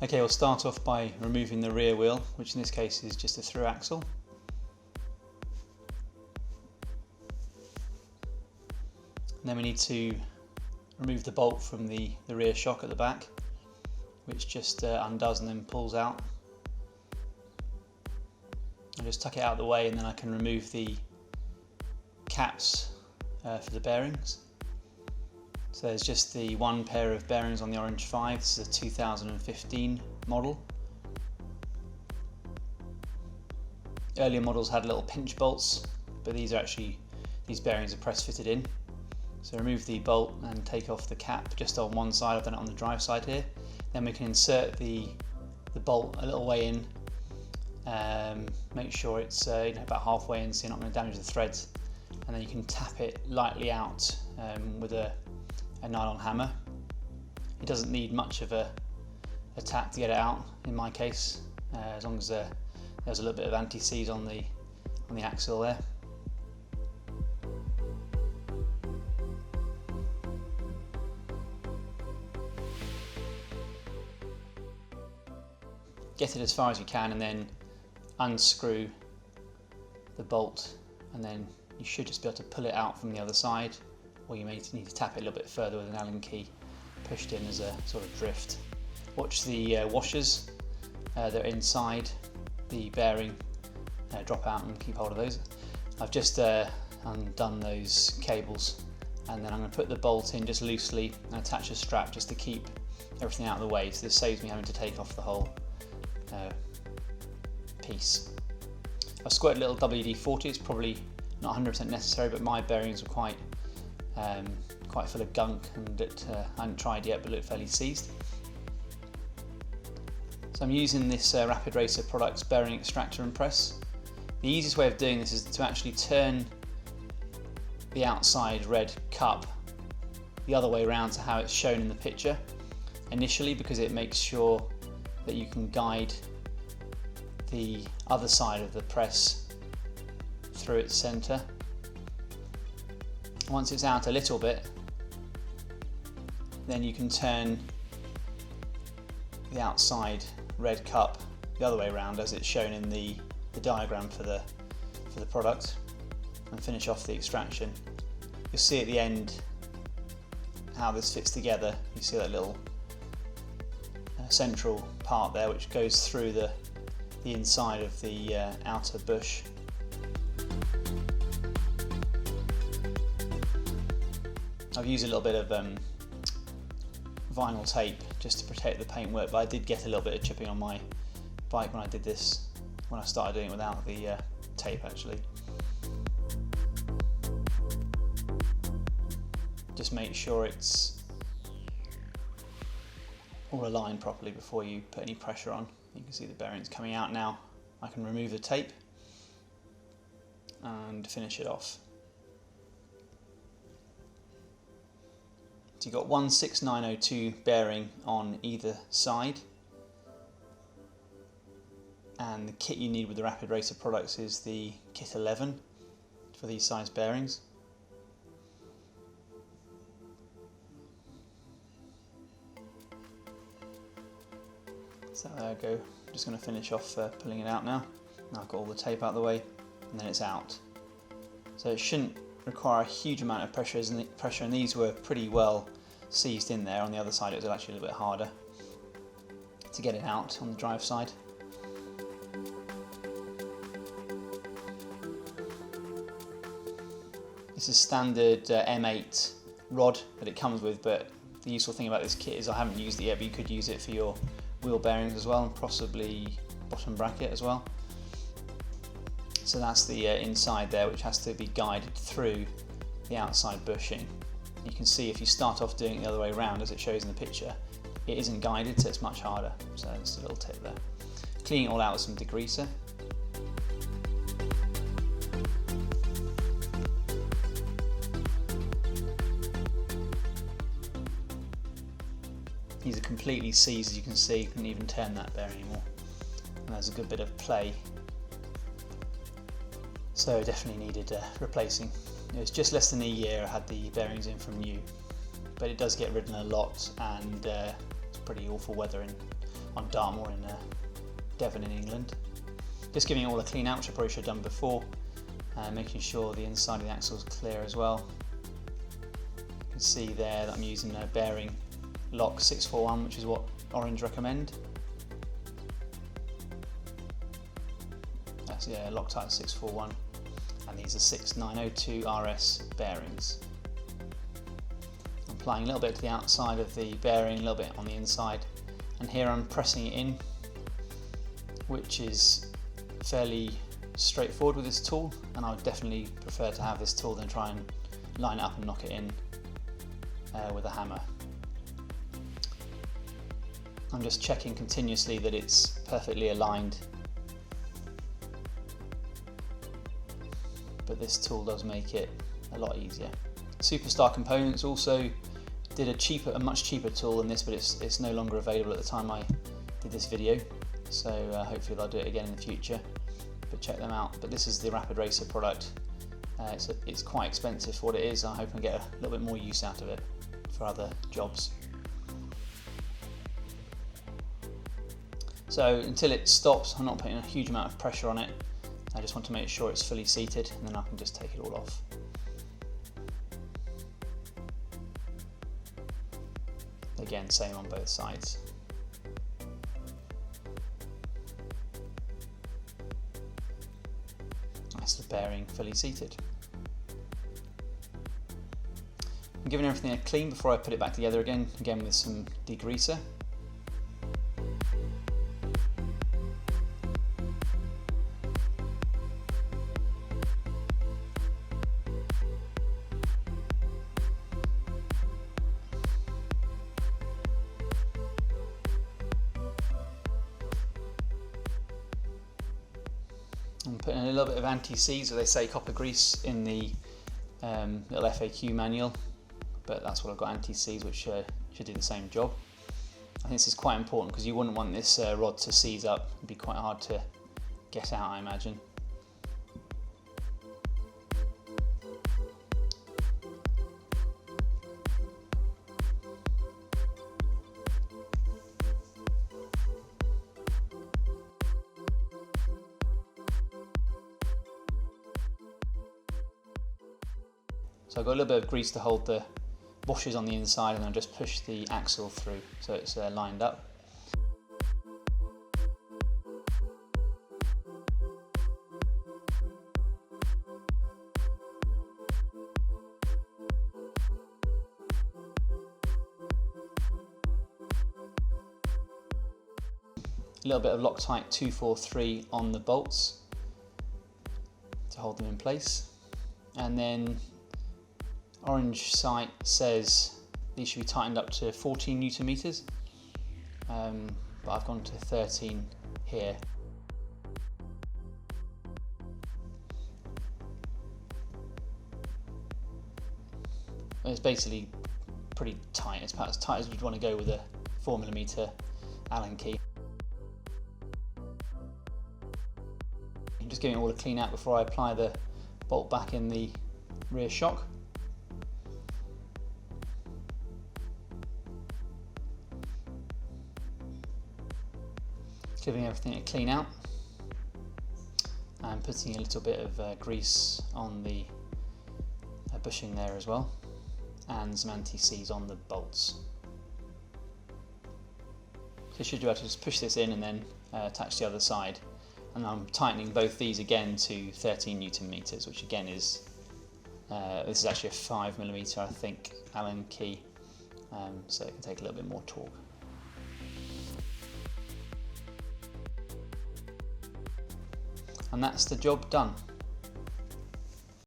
Okay, we'll start off by removing the rear wheel, which in this case is just a through axle. And then we need to remove the bolt from the rear shock at the back, which just undoes and then pulls out. I'll just tuck it out of the way, and then I can remove the caps for the bearings. So there's just the one pair of bearings on the Orange 5. This is a 2015 model. Earlier models had little pinch bolts, but these bearings are press fitted in. So remove the bolt and take off the cap just on one side. I've done it on the drive side here. Then we can insert the bolt a little way in. Make sure it's about halfway in so you're not going to damage the threads. And then you can tap it lightly out with a nylon hammer. It doesn't need much of a tap to get it out in my case, as long as there's a little bit of anti-seize on the axle there. Get it as far as you can and then unscrew the bolt, and then you should just be able to pull it out from the other side, or you may need to tap it a little bit further with an Allen key pushed in as a sort of drift. Watch the washers, they're inside the bearing, drop out and keep hold of those. I've just undone those cables, and then I'm going to put the bolt in just loosely and attach a strap just to keep everything out of the way, so this saves me having to take off the whole piece. I've squirted a little WD-40, it's probably not 100% necessary, but my bearings were quite full of gunk, and I hadn't tried yet, but looked fairly seized. So I'm using this Rapid Racer Products bearing extractor and press. The easiest way of doing this is to actually turn the outside red cup the other way around to how it's shown in the picture initially, because it makes sure that you can guide the other side of the press through its centre. Once it's out a little bit, then you can turn the outside red cup the other way around as it's shown in the diagram for the product, and finish off the extraction. You'll see at the end how this fits together. You see that little central part there which goes through the inside of the outer bush. I've used a little bit of vinyl tape just to protect the paintwork, but I did get a little bit of chipping on my bike when I did this, when I started doing it without the tape actually. Just make sure it's all aligned properly before you put any pressure on. You can see the bearings coming out now. I can remove the tape and finish it off. So you've got 16902 bearing on either side, and the kit you need with the Rapid Racer products is the kit 11 for these size bearings. So there we go. I'm just going to finish off pulling it out now. Now I've got all the tape out of the way, and then it's out. So it shouldn't require a huge amount of pressure, and these were pretty well seized in there. On the other side it was actually a little bit harder to get it out on the drive side. This is standard M8 rod that it comes with, but the useful thing about this kit is I haven't used it yet, but you could use it for your wheel bearings as well, and possibly bottom bracket as well. So that's the inside there, which has to be guided through the outside bushing. You can see if you start off doing it the other way around, as it shows in the picture, it isn't guided, so it's much harder. So just a little tip there. Clean it all out with some degreaser. These are completely seized, as you can see. You couldn't even turn that bearing anymore. And there's a good bit of play. So definitely needed replacing. It was just less than a year I had the bearings in from new, but it does get ridden a lot, and it's pretty awful weather in on Dartmoor in Devon in England. Just giving it all a clean out, which I probably should have done before, making sure the inside of the axle is clear as well. You can see there that I'm using a bearing lock 641, which is what Orange recommend. That's Loctite 641, and these are 6902 RS bearings. I'm applying a little bit to the outside of the bearing, a little bit on the inside, and here I'm pressing it in, which is fairly straightforward with this tool, and I would definitely prefer to have this tool than try and line it up and knock it in with a hammer. I'm just checking continuously that it's perfectly aligned, but this tool does make it a lot easier. Superstar Components also did a much cheaper tool than this, but it's no longer available at the time I did this video, so hopefully they'll do it again in the future, but check them out. But this is the Rapid Racer product. It's quite expensive for what it is. I hope I get a little bit more use out of it for other jobs. So until it stops, I'm not putting a huge amount of pressure on it. I just want to make sure it's fully seated, and then I can just take it all off. Again, same on both sides. That's the bearing fully seated. I'm giving everything a clean before I put it back together again with some degreaser. I'm putting a little bit of anti-seize, or they say copper grease, in the little FAQ manual, but that's what I've got, anti-seize, which should do the same job. I think this is quite important because you wouldn't want this rod to seize up. It'd be quite hard to get out, I imagine. So I've got a little bit of grease to hold the washers on the inside, and then just push the axle through so it's lined up. A little bit of Loctite 243 on the bolts to hold them in place, and then Orange site says these should be tightened up to 14 Newton meters, but I've gone to 13 here. It's basically pretty tight. It's about as tight as you'd want to go with a 4mm Allen key. I'm just giving it all a clean out before I apply the bolt back in the rear shock. Giving everything a clean out and putting a little bit of grease on the bushing there as well, and some anti-seize on the bolts. So you should be able to just push this in and then attach the other side, and I'm tightening both these again to 13 Newton meters, which again is this is actually a 5mm I think Allen key, so it can take a little bit more torque. And that's the job done.